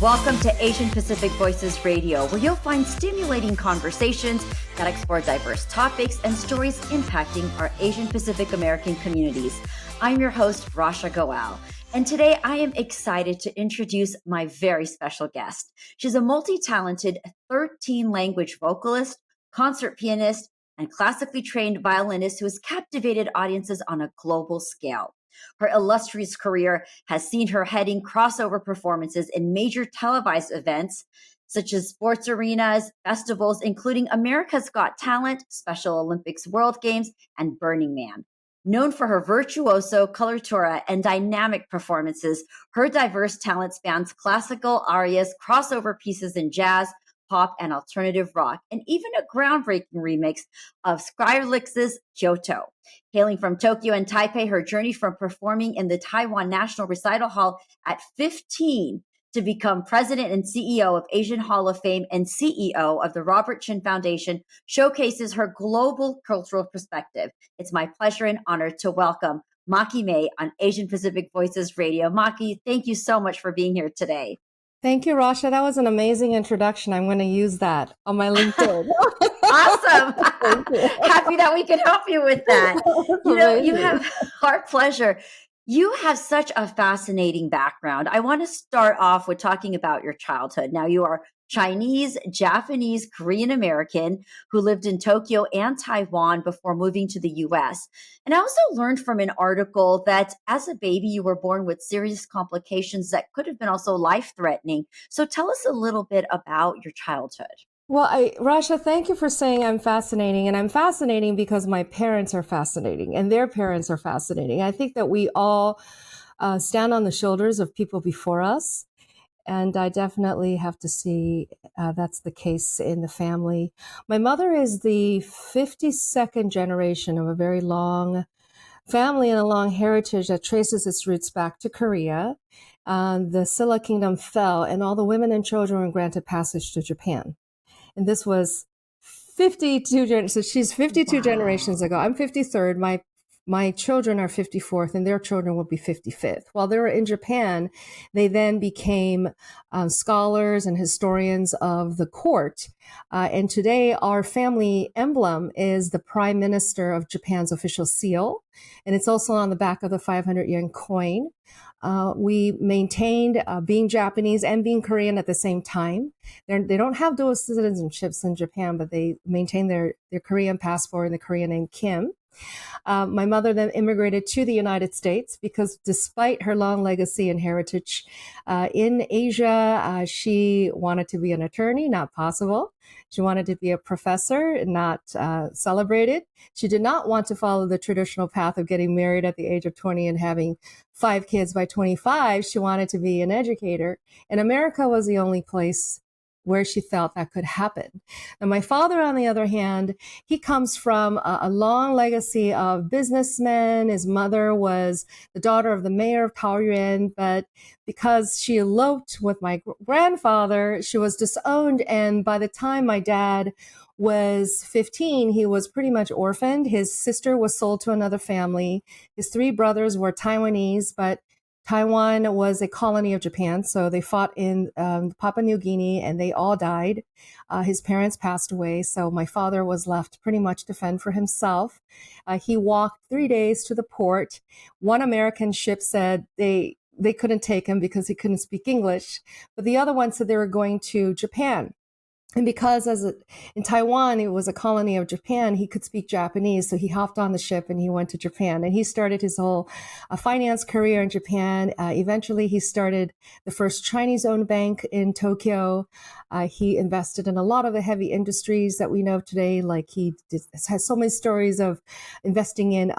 Welcome to Asian Pacific Voices Radio, where you'll find stimulating conversations that explore diverse topics and stories impacting our Asian Pacific American communities. I'm your host, Rasha Goel, and today I am excited to introduce my very special guest. She's a multi-talented 13-language vocalist, concert pianist, and classically trained violinist who has captivated audiences on a global scale. Her illustrious career has seen her heading crossover performances in major televised events, such as sports arenas, festivals, including America's Got Talent, Special Olympics World Games, and Burning Man. Known for her virtuoso, coloratura, and dynamic performances, her diverse talent spans classical arias, crossover pieces in jazz, pop, and alternative rock, and even a groundbreaking remix of Skrillex's Kyoto. Hailing from Tokyo and Taipei, her journey from performing in the Taiwan National Recital Hall at 15 to become president and CEO of Asian Hall of Fame and CEO of the Robert Chinn Foundation showcases her global cultural perspective. It's my pleasure and honor to welcome Maki Mae on Asian Pacific Voices Radio. Maki, thank you so much for being here today. Thank you, Rasha. That was an amazing introduction. I'm going to use that on my LinkedIn. Awesome. Happy that we can help you with that. You have our pleasure. You have such a fascinating background. I want to start off with talking about your childhood. Now, you are Chinese, Japanese, Korean American who lived in Tokyo and Taiwan before moving to the US. And I also learned from an article that as a baby, you were born with serious complications that could have been also life-threatening. So tell us a little bit about your childhood. Well, Rasha, thank you for saying I'm fascinating. And I'm fascinating because my parents are fascinating and their parents are fascinating. I think that we all stand on the shoulders of people before us. And I definitely have to see that's the case in the family. My mother is the 52nd generation of a very long family and a long heritage that traces its roots back to Korea. The Silla Kingdom fell and all the women and children were granted passage to Japan. And this was 52 generations. So she's 52 generations ago. I'm 53rd. My children are 54th, and their children will be 55th. While they were in Japan, they then became scholars and historians of the court. And today, our family emblem is the Prime Minister of Japan's official seal, and it's also on the back of the 500 yen coin. We maintained being Japanese and being Korean at the same time. They don't have dual citizenships in Japan, but they maintain their Korean passport and the Korean name Kim. My mother then immigrated to the United States because despite her long legacy and heritage in Asia, she wanted to be an attorney, not possible. She wanted to be a professor, not celebrated. She did not want to follow the traditional path of getting married at the age of 20 and having 5 kids by 25. She wanted to be an educator. And America was the only place where she felt that could happen. And my father, on the other hand, he comes from a long legacy of businessmen. His mother was the daughter of the mayor of Taoyuan, but because she eloped with my grandfather, she was disowned. And by the time my dad was 15, he was pretty much orphaned. His sister was sold to another family. His 3 brothers were Taiwanese, but Taiwan was a colony of Japan, so they fought in Papua New Guinea, and they all died. His parents passed away, so my father was left pretty much to fend for himself. He walked 3 days to the port. One American ship said they couldn't take him because he couldn't speak English, but the other one said they were going to Japan. And because in Taiwan, it was a colony of Japan, he could speak Japanese. So he hopped on the ship and he went to Japan. And he started his whole finance career in Japan. Eventually, he started the first Chinese-owned bank in Tokyo. He invested in a lot of the heavy industries that we know today. Like has so many stories of investing in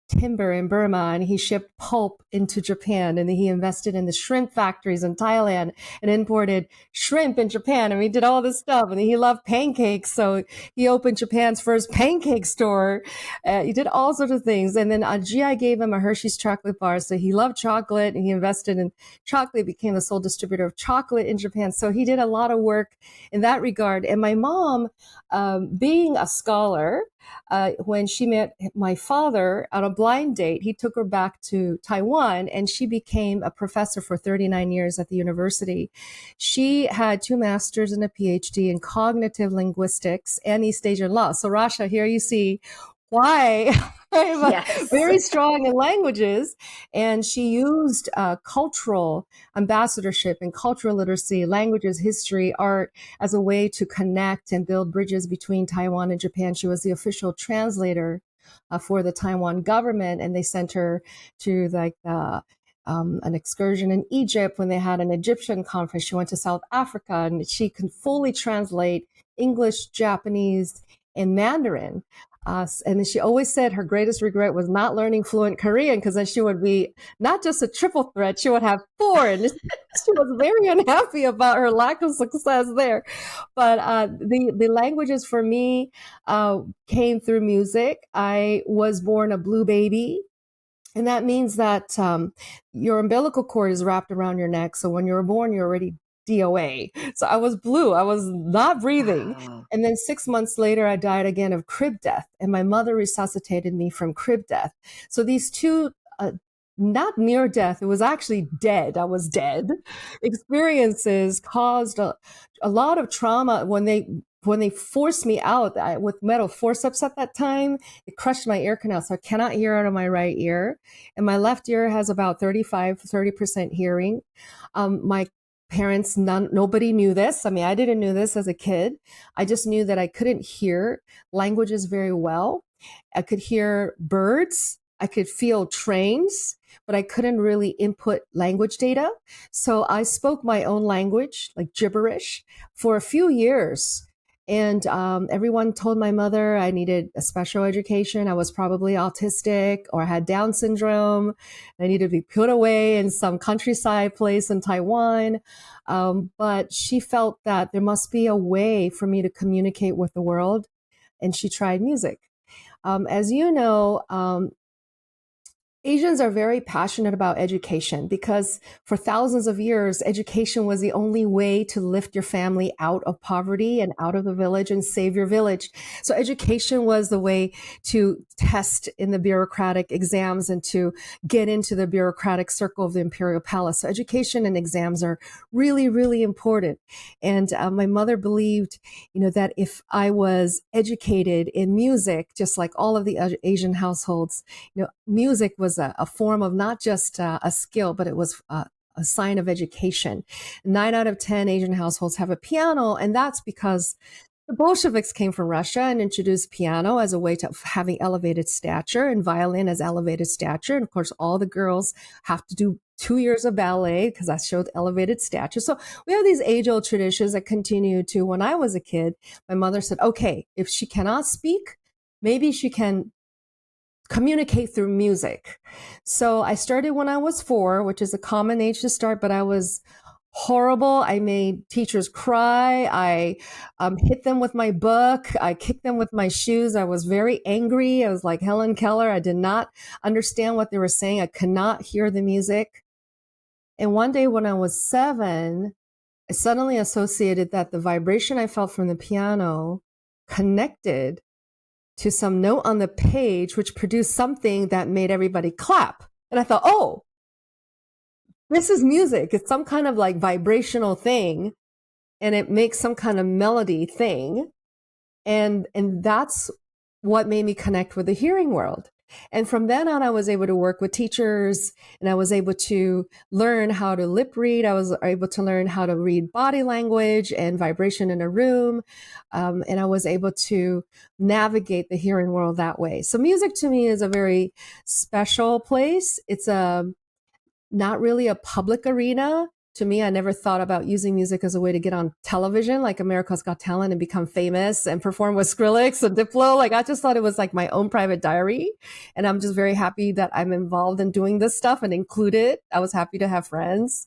timber in Burma, and he shipped pulp into Japan, and he invested in the shrimp factories in Thailand and imported shrimp in Japan. And he did all this stuff, and he loved pancakes, so he opened Japan's first pancake store. He did all sorts of things. And then GI gave him a Hershey's chocolate bar, so he loved chocolate, and he invested in chocolate, became the sole distributor of chocolate in Japan. So he did a lot of work in that regard. And my mom, being a scholar, when she met my father on a blind date. He took her back to Taiwan, and she became a professor for 39 years at the university. She had 2 masters and a PhD in cognitive linguistics and East Asian law. So, Rasha, here you see why I'm Yes. very strong in languages. And she used cultural ambassadorship and cultural literacy, languages, history, art as a way to connect and build bridges between Taiwan and Japan. She was the official translator for the Taiwan government, and they sent her to like an excursion in Egypt when they had an Egyptian conference. She went to South Africa, and she can fully translate English, Japanese, and Mandarin. And she always said her greatest regret was not learning fluent Korean, because then she would be not just a triple threat, she would have 4. And she was very unhappy about her lack of success there. But the languages for me came through music. I was born a blue baby. And that means that your umbilical cord is wrapped around your neck. So when you were born, you're already DOA. So I was blue. I was not breathing. Wow. And then 6 months later, I died again of crib death. And my mother resuscitated me from crib death. So these 2, not near death, it was actually dead. I was dead. Experiences caused a lot of trauma when they forced me out with metal forceps at that time. It crushed my ear canal, so I cannot hear out of my right ear. And my left ear has about 30% hearing. My parents, nobody knew this. I mean, I didn't know this as a kid. I just knew that I couldn't hear languages very well. I could hear birds. I could feel trains, but I couldn't really input language data. So I spoke my own language, like gibberish, for a few years. And everyone told my mother I needed a special education. I was probably autistic or had Down syndrome. I needed to be put away in some countryside place in Taiwan. But she felt that there must be a way for me to communicate with the world. And she tried music. As you know, Asians are very passionate about education, because for thousands of years, education was the only way to lift your family out of poverty and out of the village and save your village. So education was the way to test in the bureaucratic exams and to get into the bureaucratic circle of the imperial palace. So education and exams are really, really important. And my mother believed, that if I was educated in music, just like all of the Asian households, music was a form of not just a skill, but it was a sign of education. 9 out of 10 Asian households have a piano, and that's because the Bolsheviks came from Russia and introduced piano as a way to having elevated stature, and violin as elevated stature. And of course, all the girls have to do 2 years of ballet because that showed elevated stature. So we have these age-old traditions that continue to, when I was a kid, my mother said, okay, if she cannot speak, maybe she can communicate through music. So I started when I was 4, which is a common age to start, but I was horrible. I made teachers cry. I hit them with my book. I kicked them with my shoes. I was very angry. I was like Helen Keller. I did not understand what they were saying. I could not hear the music. And one day when I was 7, I suddenly associated that the vibration I felt from the piano connected to some note on the page, which produced something that made everybody clap. And I thought, oh, this is music. It's some kind of like vibrational thing, and it makes some kind of melody thing. And that's what made me connect with the hearing world. And from then on, I was able to work with teachers, and I was able to learn how to lip read. I was able to learn how to read body language and vibration in a room. And I was able to navigate the hearing world that way. So music to me is a very special place. It's not really a public arena. To me, I never thought about using music as a way to get on television, like America's Got Talent, and become famous and perform with Skrillex and Diplo. Like, I just thought it was like my own private diary. And I'm just very happy that I'm involved in doing this stuff and included. I was happy to have friends.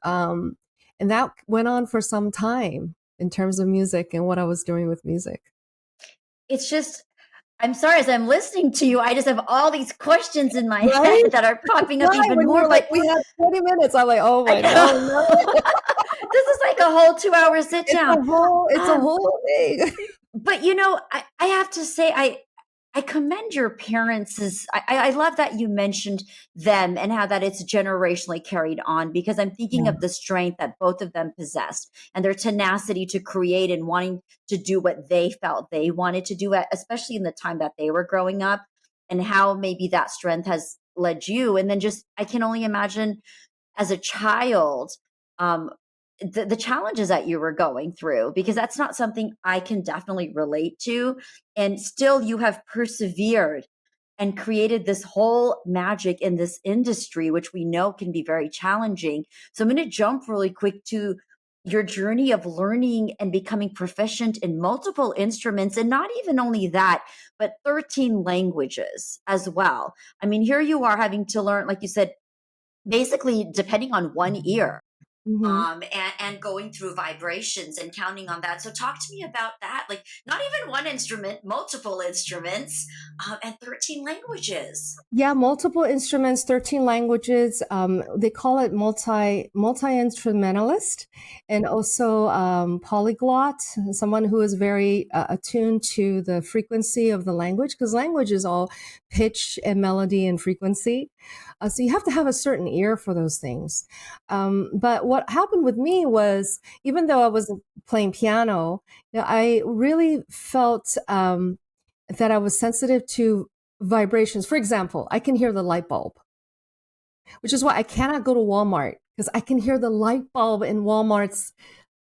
And that went on for some time in terms of music and what I was doing with music. It's just, I'm sorry, as I'm listening to you, I just have all these questions in my head that are popping up even more. Like, we have 20 minutes. I'm like, oh my God, no. This is like a whole 2-hour sit down. It's a whole thing. But I have to say, I commend your parents. I love that you mentioned them and how that it's generationally carried on, because I'm thinking Yeah. of the strength that both of them possessed and their tenacity to create and wanting to do what they felt they wanted to do, especially in the time that they were growing up, and how maybe that strength has led you. And then just, I can only imagine as a child, um, the challenges that you were going through, because that's not something I can definitely relate to. And still, you have persevered and created this whole magic in this industry, which we know can be very challenging. So, I'm going to jump really quick to your journey of learning and becoming proficient in multiple instruments, and not even only that, but 13 languages as well. I mean, here you are having to learn, like you said, basically depending on one ear, Hmm. and going through vibrations and counting on that. So talk to me about that. Like, not even one instrument, multiple instruments, and 13 languages. Yeah, multiple instruments, 13 languages. They call it multi-instrumentalist, and also polyglot, someone who is very attuned to the frequency of the language, because language is all pitch and melody and frequency. So you have to have a certain ear for those things. But what happened with me was, even though I was playing piano, I really felt that I was sensitive to vibrations. For example, I can hear the light bulb, which is why I cannot go to Walmart, because I can hear the light bulb in Walmart's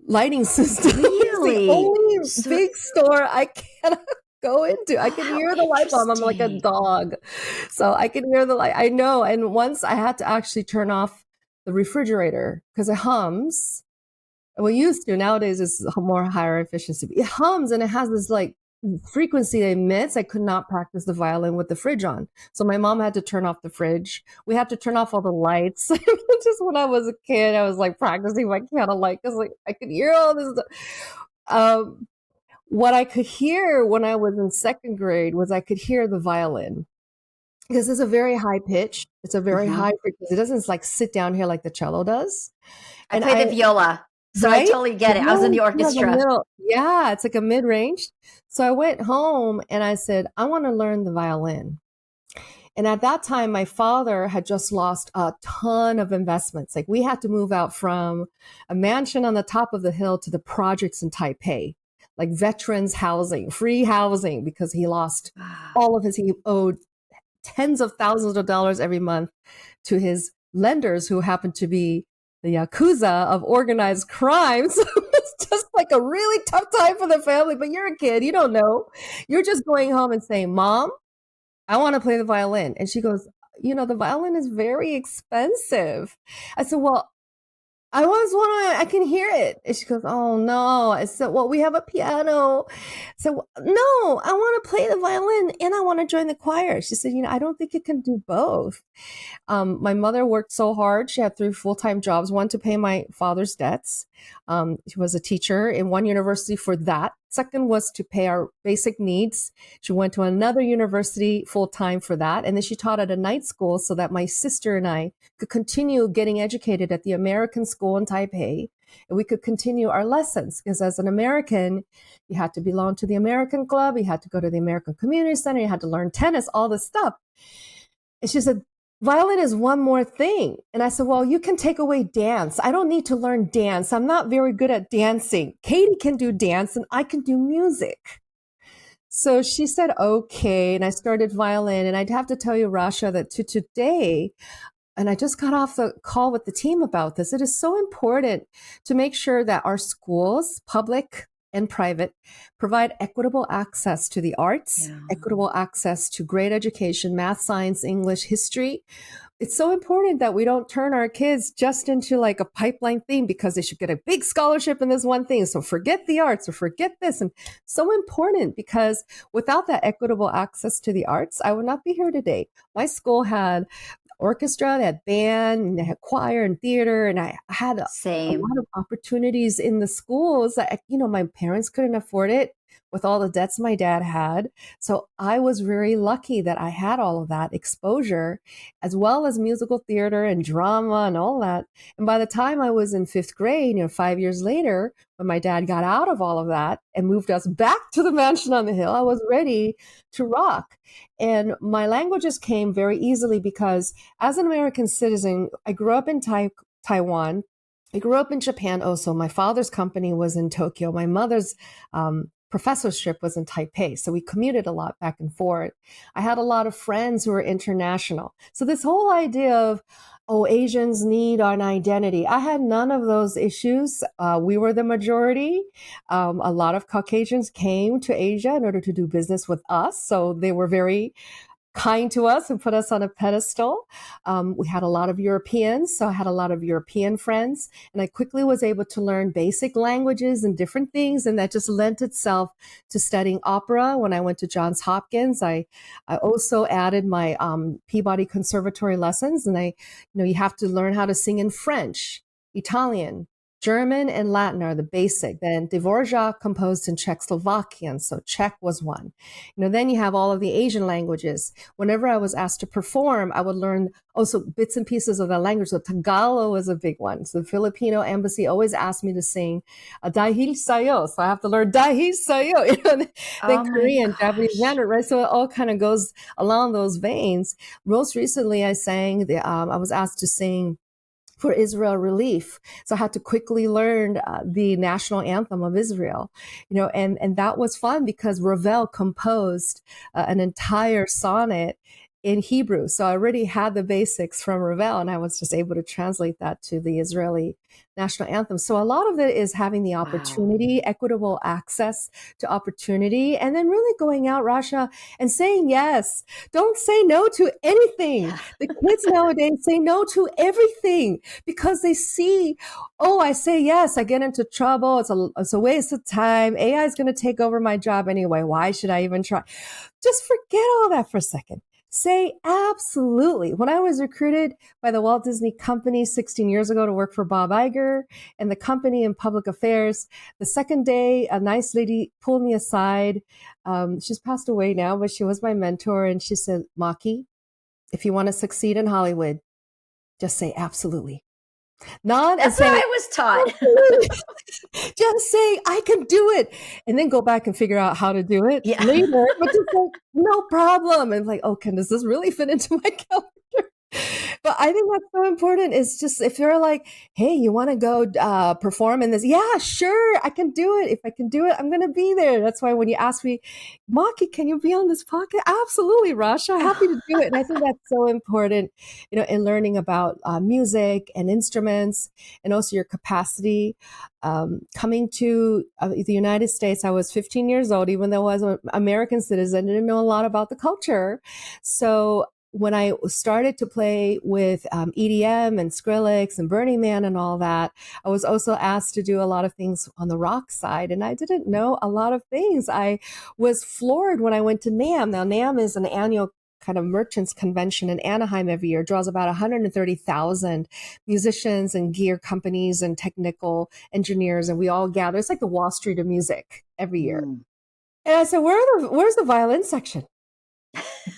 lighting system. It's the Really? only So, big store I cannot go into. I oh, can how hear the light bulb. I'm like a interesting. dog. So I can hear the light. I know. And once I had to actually turn off the refrigerator because it hums. Well, used to. Nowadays it's more higher efficiency. It hums and it has this like frequency it emits. I could not practice the violin with the fridge on. So my mom had to turn off the fridge. We had to turn off all the lights. Just when I was a kid, I was like practicing my piano light because like I could hear all this stuff. Um, what I could hear when I was in second grade was I could hear the violin, because it's a very high pitch. It's a very Hmm. high frequency. It doesn't like sit down here like the cello does. I And play the I, viola, so I right? totally get it. I was in Yes, the yeah, the orchestra. middle. Yeah, it's like a mid-range. So I went home and I said, I want to learn the violin. And at that time, my father had just lost a ton of investments. Like we had to move out from a mansion on the top of the hill to the projects in Taipei, like veterans housing, free housing, because he lost all of his, he owed tens of thousands of dollars every month to his lenders, who happened to be the Yakuza of organized crime. So it's just like a really tough time for the family. But you're a kid, you don't know. You're just going home and saying, Mom, I want to play the violin. And she goes, the violin is very expensive. I said, well, I was want to, I can hear it. And she goes, oh no. I said, well, we have a piano. So no, I want to play the violin and I want to join the choir. She said, I don't think you can do both. My mother worked so hard. She had 3 full-time jobs, one to pay my father's debts. She was a teacher in one university for that. Second was to pay our basic needs. She went to another university full-time for that. And then she taught at a night school so that my sister and I could continue getting educated at the American school in Taipei. And we could continue our lessons, because as an American, you had to belong to the American club. You had to go to the American Community Center. You had to learn tennis, all this stuff. And she said, violin is one more thing. And I said, well, you can take away dance. I don't need to learn dance. I'm not very good at dancing. Katie can do dance and I can do music. So she said, okay. And I started violin. And I'd have to tell you, Rasha, that to today, and I just got off the call with the team about this, it is so important to make sure that our schools, public and private, provide equitable access to the arts, Yeah. equitable access to great education, math, science, English, history. It's so important that we don't turn our kids just into like a pipeline thing because they should get a big scholarship in this one thing. So forget the arts or forget this. And so important, because without that equitable access to the arts, I would not be here today. My school had orchestra, they had band, and they had choir and theater, and I had a Same. lot of opportunities in the schools that my parents couldn't afford it. with all the debts my dad had. So I was very lucky that I had all of that exposure, as well as musical theater and drama and all that. And by the time I was in fifth grade, 5 years later, when my dad got out of all of that and moved us back to the mansion on the hill, I was ready to rock. And my languages came very easily because as an American citizen, I grew up in Taiwan. I grew up in Japan also. My father's company was in Tokyo. My mother's professorship was in Taipei. So we commuted a lot back and forth. I had a lot of friends who were international. So this whole idea of, oh, Asians need an identity. I had none of those issues. We were the majority. A lot of Caucasians came to Asia in order to do business with us. So they were very kind to us and put us on a pedestal. We had a lot of Europeans, so I had a lot of European friends, and I quickly was able to learn basic languages and different things, and that just lent itself to studying opera. When I went to Johns Hopkins, I also added my Peabody Conservatory lessons, and you have to learn how to sing in French, Italian, German, and Latin are the basic. Then Dvorak composed in Czechoslovakian, so Czech was one. Then you have all of the Asian languages. Whenever I was asked to perform, I would learn also bits and pieces of that language. So Tagalog was a big one. So the Filipino embassy always asked me to sing Dahil Sayo, so I have to learn Dahil Sayo. Then Korean, Japanese, Mandarin, right? So it all kind of goes along those veins. Most recently, I was asked to sing for Israel Relief. So I had to quickly learn the national anthem of Israel, and that was fun because Ravel composed an entire sonnet in Hebrew. So I already had the basics from Ravel, and I was just able to translate that to the Israeli national anthem. So a lot of it is having the opportunity, equitable access to opportunity, and then really going out, Rasha, and saying yes. Don't say no to anything. The kids nowadays say no to everything because they see, oh, I say yes, I get into trouble. It's a waste of time. AI is going to take over my job anyway. Why should I even try? Just forget all that for a second. Say absolutely. When I was recruited by the Walt Disney Company 16 years ago to work for Bob Iger and the company in public affairs, the second day, a nice lady pulled me aside. She's passed away now, but she was my mentor. And she said, Maki, if you want to succeed in Hollywood, just say absolutely. That's what I was taught. Just say, I can do it. And then go back and figure out how to do it later. But just like, no problem. And like, okay, does this really fit into my calendar? But I think that's so important. It's just, if you're like, hey, you want to go perform in this? Yeah, sure, I can do it. If I can do it, I'm going to be there. That's why when you ask me, Maki, can you be on this podcast? Absolutely, Rasha, happy to do it. And I think that's so important, in learning about music and instruments and also your capacity. Coming to the United States, I was 15 years old, even though I was an American citizen, I didn't know a lot about the culture. So when I started to play with EDM and Skrillex and Burning Man and all that, I was also asked to do a lot of things on the rock side, and I didn't know a lot of things. I was floored when I went to NAMM. Now, NAMM is an annual kind of merchants convention in Anaheim every year. It draws about 130,000 musicians and gear companies and technical engineers, and we all gather. It's like the Wall Street of music every year. And I said, where's the violin section?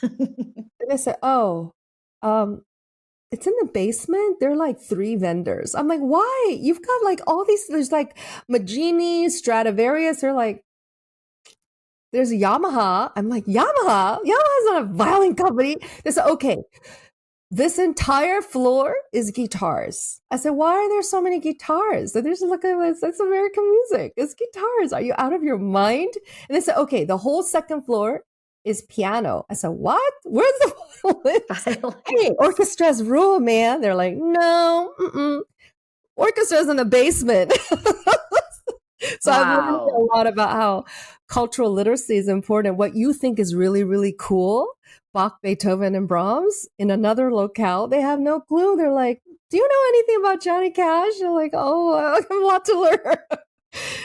And they said, it's in the basement. There are like 3 vendors. I'm like, why? You've got like all these, there's like Magini, Stradivarius. They're like, there's Yamaha. I'm like, Yamaha? Yamaha's not a violin company. They said, okay, this entire floor is guitars. I said, why are there so many guitars? So there's look at this, it's American music. It's guitars. Are you out of your mind? And they said, okay, the whole second floor is piano. I said, what? Where's the violin? Hey, orchestras rule, man. They're like, no, orchestra's in the basement. So I've learned a lot about how cultural literacy is important. What you think is really, really cool, Bach, Beethoven, and Brahms, in another locale, they have no clue. They're like, do you know anything about Johnny Cash? You're like, oh, I have a lot to learn.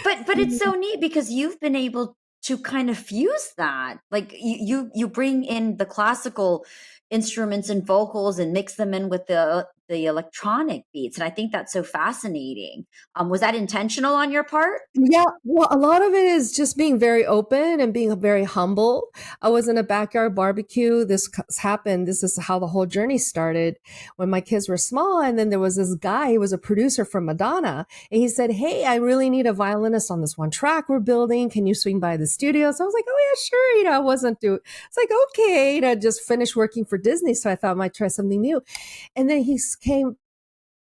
But it's so neat because you've been able to kind of fuse that. Like you bring in the classical instruments and vocals and mix them in with the the electronic beats. And I think that's so fascinating. Was that intentional on your part? Yeah, well, a lot of it is just being very open and being very humble. I was in a backyard barbecue. Happened. This is how the whole journey started when my kids were small. And then there was this guy, he was a producer from Madonna. And he said, "Hey, I really need a violinist on this one track we're building. Can you swing by the studio?" So I was like, "Oh yeah, sure." I wasn't it's like, okay, just finished working for Disney. So I thought I might try something new. And then he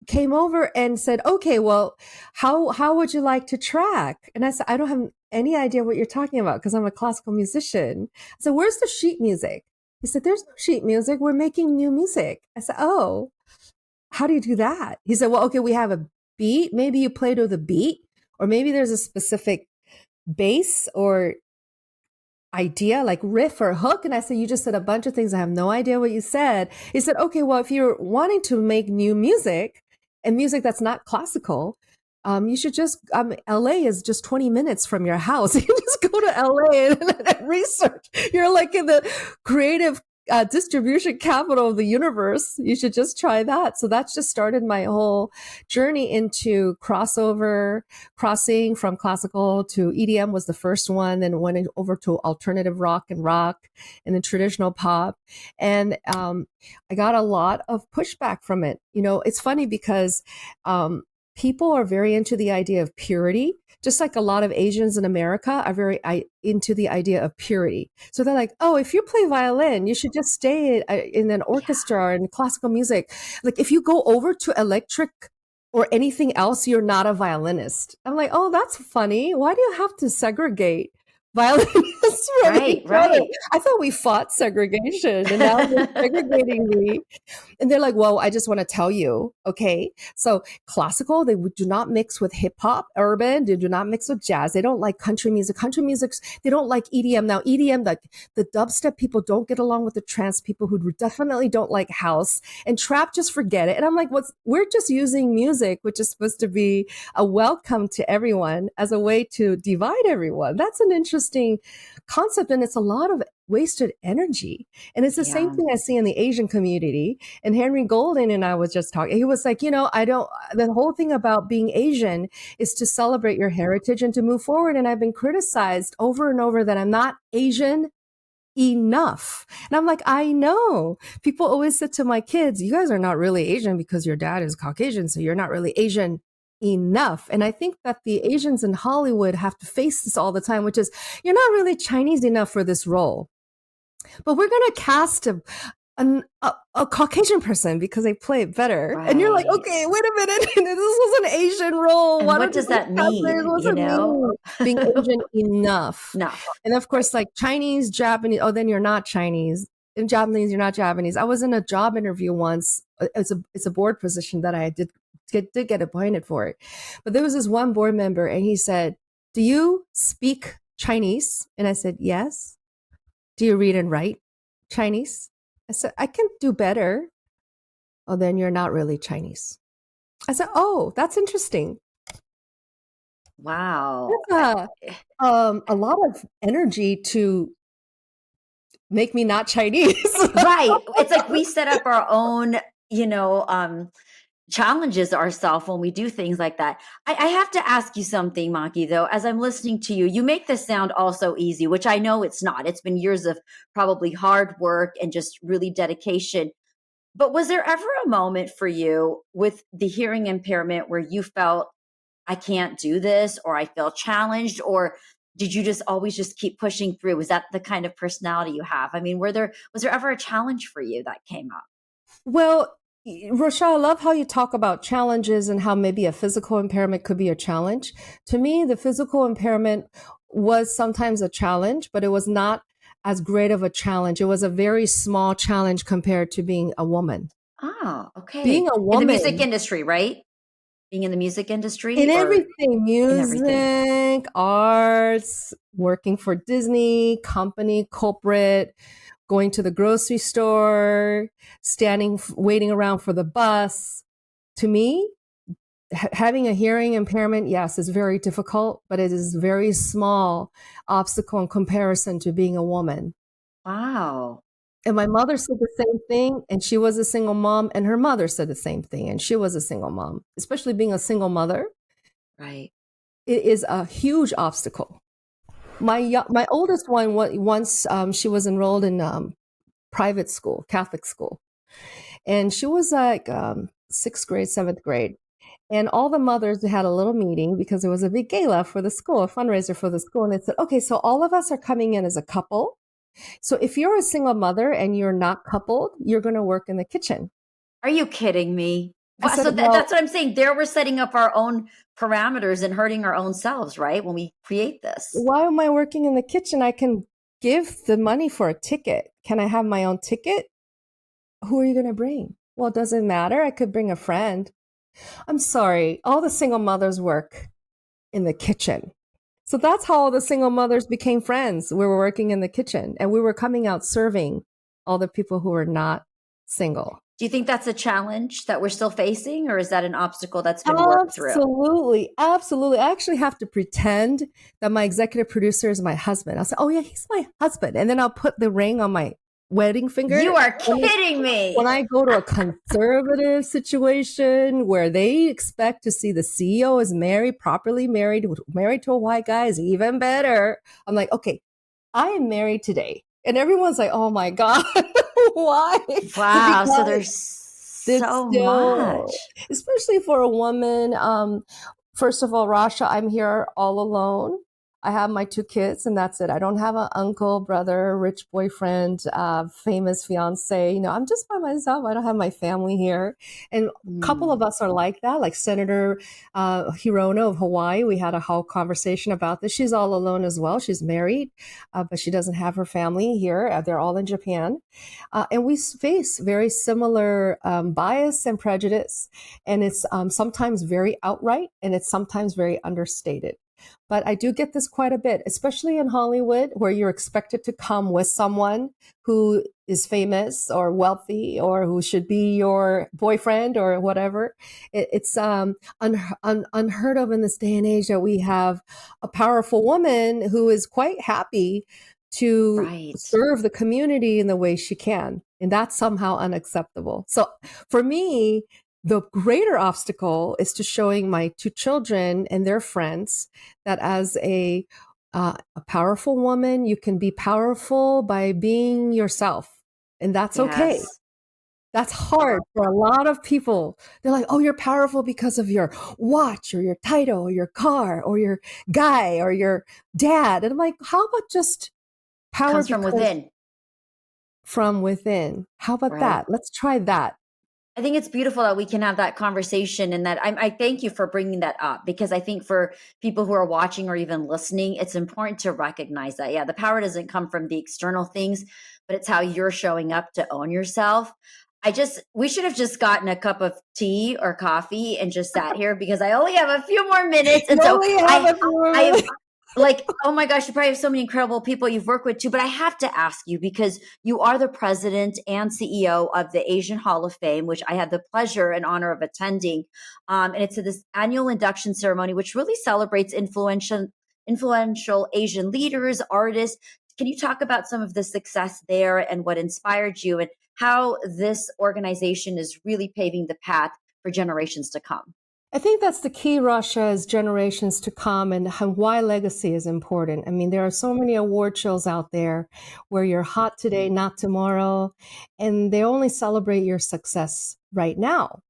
came over and said, "Okay, well, how would you like to track?" And I said, "I don't have any idea what you're talking about because I'm a classical musician." I said, "Where's the sheet music?" He said, "There's no sheet music. We're making new music." I said, "Oh, how do you do that?" He said, "Well, okay, we have a beat. Maybe you play to the beat, or maybe there's a specific bass or idea like riff or hook." And I said, "You just said a bunch of things. I have no idea what you said." He said, "Okay, well, if you're wanting to make new music and music that's not classical, you should just, LA is just 20 minutes from your house. You just go to LA and research. You're like in the creative distribution capital of the universe. You should just try that." So that's just started my whole journey into crossing from classical to EDM was the first one, then went over to alternative rock and then traditional pop. And I got a lot of pushback from it. It's funny because people are very into the idea of purity, just like a lot of Asians in America are very into the idea of purity. So they're like, "Oh, if you play violin, you should just stay in an orchestra or in classical music. Like if you go over to electric or anything else, you're not a violinist." I'm like, "Oh, that's funny. Why do you have to segregate violinists from each other? Right. I thought we fought segregation and now they're segregating me." And they're like, "Well, I just want to tell you, okay, so classical, they do not mix with hip hop, urban, they do not mix with jazz. They don't like country music. Country music, they don't like EDM. Now, EDM, like the dubstep people don't get along with the trance people who definitely don't like house, and trap, just forget it." And I'm like, we're just using music, which is supposed to be a welcome to everyone as a way to divide everyone. That's an interesting concept. And it's a lot of wasted energy. And it's the same thing I see in the Asian community. And Henry Golden and I was just talking. He was like, the whole thing about being Asian is to celebrate your heritage and to move forward. And I've been criticized over and over that I'm not Asian enough. And I'm like, I know. People always said to my kids, "You guys are not really Asian because your dad is Caucasian, so you're not really Asian enough." And I think that the Asians in Hollywood have to face this all the time, which is, you're not really Chinese enough for this role. But we're going to cast a Caucasian person because they play it better. Right. And you're like, okay, wait a minute. This was an Asian role. And what does that mean? Being Asian enough. No. And of course, like Chinese, Japanese, then you're not Chinese. In Japanese, you're not Japanese. I was in a job interview once. It's a board position that I did get appointed for it. But there was this one board member and he said, "Do you speak Chinese?" And I said, "Yes." "Do you read and write Chinese?" I said, "I can do better." "Oh, then you're not really Chinese." I said, "Oh, that's interesting." Wow. A lot of energy to make me not Chinese. Right. It's like we set up our own, challenges ourselves when we do things like that. I have to ask you something, Maki, though. As I'm listening to you, you make this sound all so easy, which I know it's not. It's been years of probably hard work and just really dedication. But was there ever a moment for you with the hearing impairment where you felt, "I can't do this," or "I feel challenged," or did you just always just keep pushing through? Was that the kind of personality you have? I mean, was there ever a challenge for you that came up? Well, Rochelle, I love how you talk about challenges and how maybe a physical impairment could be a challenge. To me, the physical impairment was sometimes a challenge, but it was not as great of a challenge. It was a very small challenge compared to being a woman. Oh, okay. Being a woman. In the music industry, right? Being in the music industry? In everything. Music, arts, working for Disney, company, corporate, going to the grocery store, waiting around for the bus. To me, having a hearing impairment, yes, is very difficult, but it is a very small obstacle in comparison to being a woman. Wow. And my mother said the same thing, and she was a single mom, and her mother said the same thing, and she was a single mom. Especially being a single mother, Right. it is a huge obstacle. My oldest one, once she was enrolled in private school, Catholic school, and she was like sixth grade, seventh grade. And all the mothers had a little meeting because it was a big gala for the school, a fundraiser for the school. And they said, okay, so all of us are coming in as a couple. So if you're a single mother and you're not coupled, you're going to work in the kitchen. Are you kidding me? I said, So well, that's what I'm saying. There we're setting up our own parameters and hurting our own selves, right? When we create this. why am I working in the kitchen? I can give the money for a ticket. Can I have my own ticket? Who are you going to bring? Well, it doesn't matter. I could bring a friend. I'm sorry. All the single mothers work in the kitchen. So that's how all the single mothers became friends. We were working in the kitchen and we were coming out serving all the people who were not single. Do you think that's a challenge that we're still facing, or is that an obstacle that's been worked through? Absolutely. Absolutely. I actually have to pretend that my executive producer is my husband. I'll say, oh, yeah, he's my husband. And then I'll put the ring on my wedding finger. You are kidding me. When I go to a conservative situation where they expect to see the CEO is married, properly married to a white guy is even better. I'm like, okay, I am married today. And everyone's like, oh my God, why? Wow. So there's so much. Especially for a woman. First of all, Rasha, I'm here all alone. I have my 2 kids and that's it. I don't have an uncle, brother, rich boyfriend, famous fiance. I'm just by myself. I don't have my family here. And a couple of us are like that, like Senator Hirono of Hawaii. We had a whole conversation about this. She's all alone as well. She's married, but she doesn't have her family here. They're all in Japan. And we face very similar bias and prejudice. And it's sometimes very outright and it's sometimes very understated. But I do get this quite a bit, especially in Hollywood, where you're expected to come with someone who is famous or wealthy or who should be your boyfriend or whatever. It's unheard of in this day and age that we have a powerful woman who is quite happy to serve the community in the way she can. And that's somehow unacceptable. So for me, the greater obstacle is to showing my 2 children and their friends that as a powerful woman, you can be powerful by being yourself. And that's okay. That's hard for a lot of people. They're like, oh, you're powerful because of your watch or your title or your car or your guy or your dad. And I'm like, how about just power comes from within? From within. How about that? Let's try that. I think it's beautiful that we can have that conversation, and that I thank you for bringing that up, because I think for people who are watching or even listening, it's important to recognize that, yeah, the power doesn't come from the external things, but it's how you're showing up to own yourself. We should have just gotten a cup of tea or coffee and just sat here, because I only have a few more minutes. And so I like, oh my gosh, you probably have so many incredible people you've worked with too, but I have to ask you, because you are the president and CEO of the Asian Hall of Fame, which I had the pleasure and honor of attending. And it's this annual induction ceremony, which really celebrates influential Asian leaders, artists. Can you talk about some of the success there and what inspired you, and how this organization is really paving the path for generations to come? I think that's the key, Rasha, is generations to come, and why legacy is important. I mean, there are so many award shows out there where you're hot today, not tomorrow, and they only celebrate your success right now.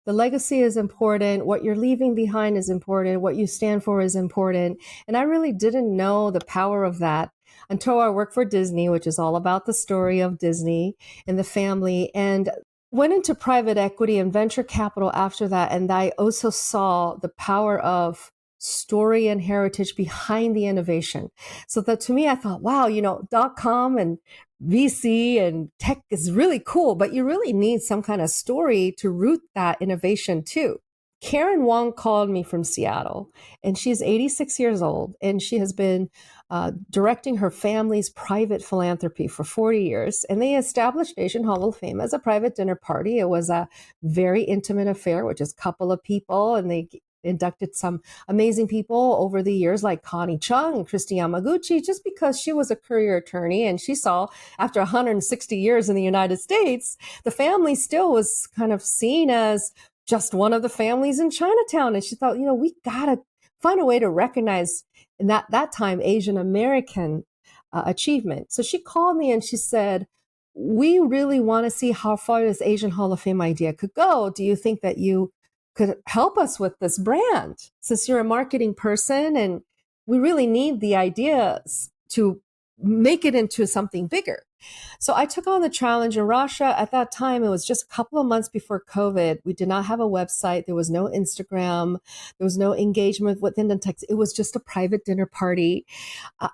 The legacy is important. What you're leaving behind is important. What you stand for is important. And I really didn't know the power of that until I worked for Disney, which is all about the story of Disney and the family, and went into private equity and venture capital after that. And I also saw the power of story and heritage behind the innovation. So that to me, I thought, wow, .com and VC and tech is really cool, but you really need some kind of story to root that innovation too. Karen Wong called me from Seattle, and she's 86 years old, and she has been directing her family's private philanthropy for 40 years. And they established Asian Hall of Fame as a private dinner party. It was a very intimate affair, which is a couple of people, and they inducted some amazing people over the years, like Connie Chung and Christy Yamaguchi, just because she was a career attorney and she saw after 160 years in the United States, the family still was kind of seen as just one of the families in Chinatown. And she thought, we gotta find a way to recognize in that time Asian American achievement. So she called me and she said, we really want to see how far this Asian Hall of Fame idea could go. Do you think that you could help us with this brand, since you're a marketing person and we really need the ideas to make it into something bigger? So I took on the challenge in Russia. At that time, it was just a couple of months before COVID. We did not have a website. There was no Instagram. There was no engagement within the text. It was just a private dinner party.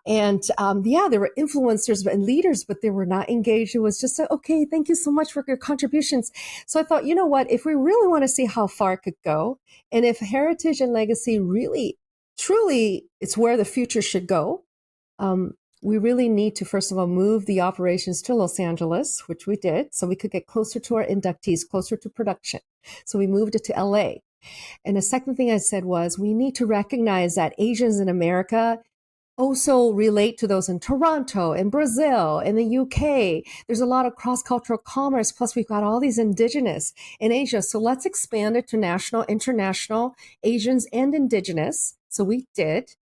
There were influencers and leaders, but they were not engaged. It was just, okay, thank you so much for your contributions. So I thought, you know what, if we really want to see how far it could go, and if heritage and legacy really, truly, it's where the future should go, we really need to, first of all, move the operations to Los Angeles, which we did, so we could get closer to our inductees, closer to production. So we moved it to LA. And the second thing I said was, we need to recognize that Asians in America also relate to those in Toronto and Brazil and the UK. There's a lot of cross-cultural commerce. Plus, we've got all these indigenous in Asia. So let's expand it to national, international, Asians and indigenous. So we did.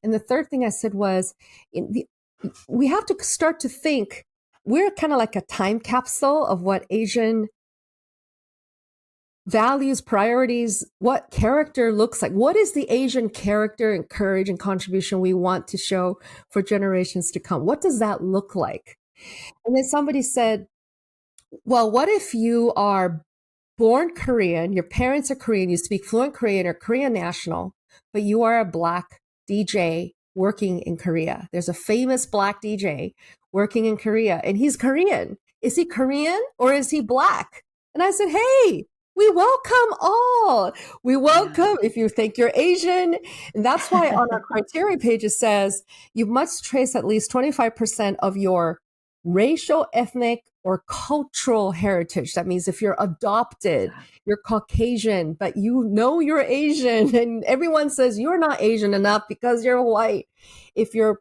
And the third thing I said was, we have to start to think, we're kind of like a time capsule of what Asian values, priorities, what character looks like. What is the Asian character and courage and contribution we want to show for generations to come? What does that look like? And then somebody said, well, what if you are born Korean, your parents are Korean, you speak fluent Korean or Korean national, but you are a Black DJ working in Korea. There's a famous Black DJ working in Korea, and he's Korean. Is he Korean or is he Black? And I said, hey, we welcome all. We welcome if you think you're Asian. And that's why on our criteria page, it says you must trace at least 25% of your racial, ethnic, or cultural heritage. That means if you're adopted, you're Caucasian, but you're Asian, and everyone says you're not Asian enough because you're white. If you're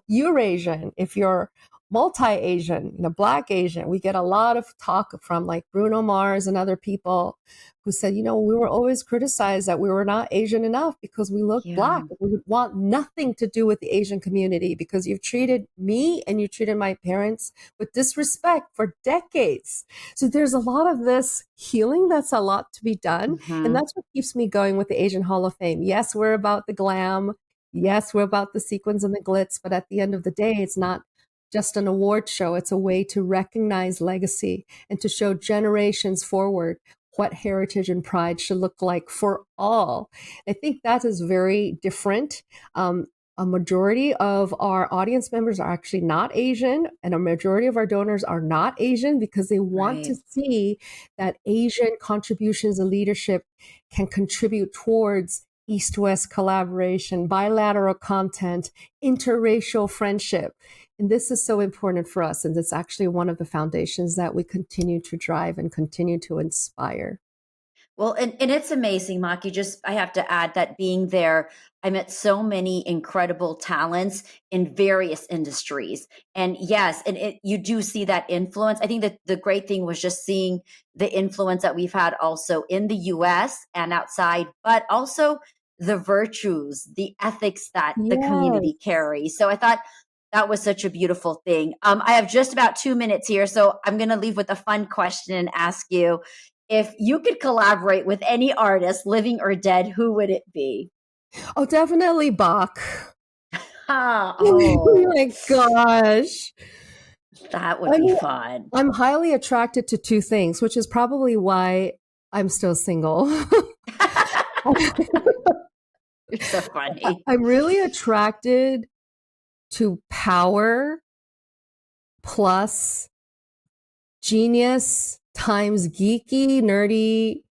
Eurasian, if you're multi-Asian, Black Asian, we get a lot of talk from like Bruno Mars and other people who said, we were always criticized that we were not Asian enough because we look Black. We want nothing to do with the Asian community because you've treated me and you treated my parents with disrespect for decades. So there's a lot of this healing. That's a lot to be done. Mm-hmm. And that's what keeps me going with the Asian Hall of Fame. Yes, we're about the glam. Yes, we're about the sequins and the glitz. But at the end of the day, it's not just an award show. It's a way to recognize legacy and to show generations forward what heritage and pride should look like for all. I think that is very different. A majority of our audience members are actually not Asian, and a majority of our donors are not Asian because they want to see that Asian contributions and leadership can contribute towards East-West collaboration, bilateral content, interracial friendship. And this is so important for us. And it's actually one of the foundations that we continue to drive and continue to inspire. Well, and it's amazing, Maki. I have to add that being there, I met so many incredible talents in various industries. And yes, you do see that influence. I think that the great thing was just seeing the influence that we've had also in the US and outside, but also the virtues, the ethics that the community carries. So I thought that was such a beautiful thing. I have just about 2 minutes here, so I'm going to leave with a fun question and ask you, if you could collaborate with any artist, living or dead, who would it be? Oh, definitely Bach. Oh my gosh. That would be fun. I'm highly attracted to two things, which is probably why I'm still single. It's so funny. I'm really attracted to power plus genius times geeky, nerdy,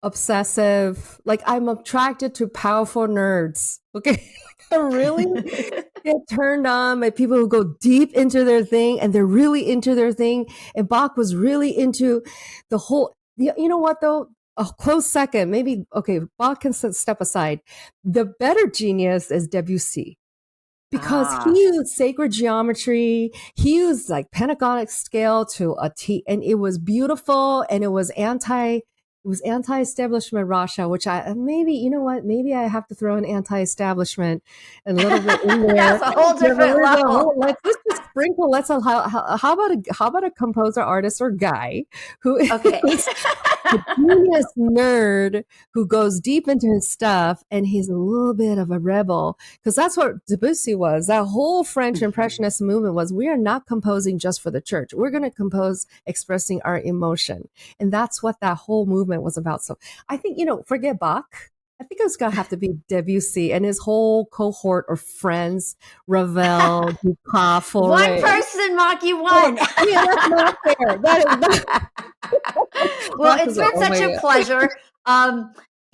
obsessive. Like, I'm attracted to powerful nerds. Okay. I really get turned on by people who go deep into their thing, and they're really into their thing. And Bach was really into the whole, you know what though? a close second, maybe, okay, Bach can step aside. The better genius is Debussy. Because he used sacred geometry, he used like pentagonic scale to a T, and it was beautiful, and it was anti-establishment Rasha, which maybe I have to throw an anti-establishment a little bit in there. That's a whole different level. Let's just sprinkle. How about a composer, artist, or guy who is a genius nerd who goes deep into his stuff, and he's a little bit of a rebel, because that's what Debussy was. That whole French Impressionist movement was, we are not composing just for the church. We're going to compose expressing our emotion. And that's what that whole movement was about. So I think, forget Bach. I think it's going to have to be Debussy and his whole cohort of friends, Ravel, Dupont, One person, Maki, one. Yeah, that's not fair. That is not. Well, it's been such a pleasure.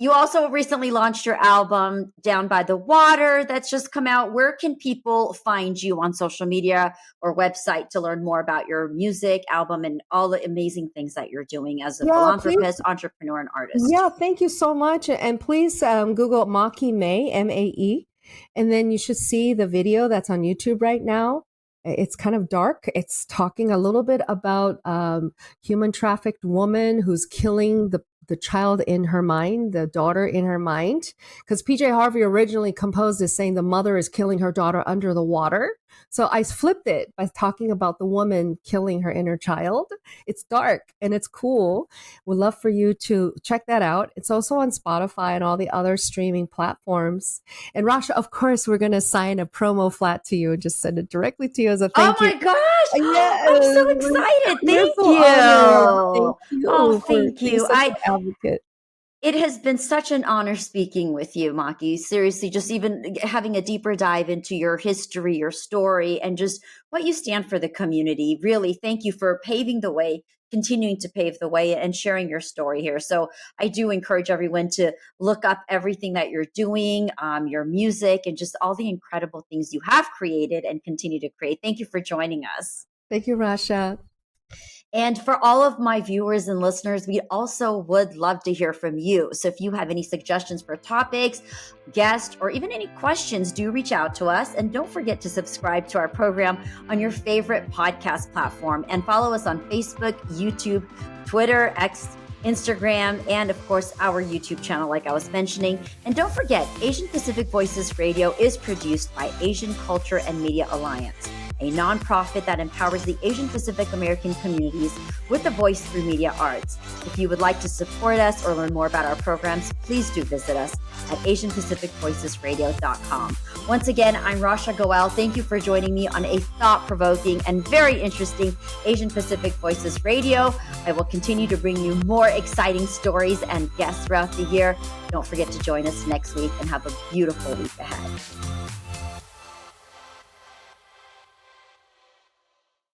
You also recently launched your album, Down by the Water, that's just come out. Where can people find you on social media or website to learn more about your music, album, and all the amazing things that you're doing as a philanthropist, entrepreneur, and artist? Yeah, thank you so much. And please Google Maki Mae, M-A-E, and then you should see the video that's on YouTube right now. It's kind of dark. It's talking a little bit about human trafficked woman who's killing the child in her mind, the daughter in her mind. Because PJ Harvey originally composed this saying the mother is killing her daughter under the water. So I flipped it by talking about the woman killing her inner child. It's dark and it's cool. We'd love for you to check that out. It's also on Spotify and all the other streaming platforms. And Rasha, of course, we're going to sign a promo flat to you and just send it directly to you as a thank you. Oh my gosh. Yes. I'm so excited. Thank you. Thank you. Oh, thank you. Advocate. It has been such an honor speaking with you, Maki. Seriously, just even having a deeper dive into your history, your story, and just what you stand for the community. Really, thank you for paving the way, continuing to pave the way, and sharing your story here. So I do encourage everyone to look up everything that you're doing, your music, and just all the incredible things you have created and continue to create. Thank you for joining us. Thank you, Rasha. And for all of my viewers and listeners, we also would love to hear from you. So if you have any suggestions for topics, guests, or even any questions, do reach out to us. And don't forget to subscribe to our program on your favorite podcast platform, and follow us on Facebook, YouTube, Twitter, X, Instagram, and of course, our YouTube channel, like I was mentioning. And don't forget, Asian Pacific Voices Radio is produced by Asian Culture and Media Alliance, a nonprofit that empowers the Asian Pacific American communities with a voice through media arts. If you would like to support us or learn more about our programs, please do visit us at AsianPacificVoicesRadio.com. Once again, I'm Rasha Goel. Thank you for joining me on a thought-provoking and very interesting Asian Pacific Voices Radio. I will continue to bring you more exciting stories and guests throughout the year. Don't forget to join us next week, and have a beautiful week ahead.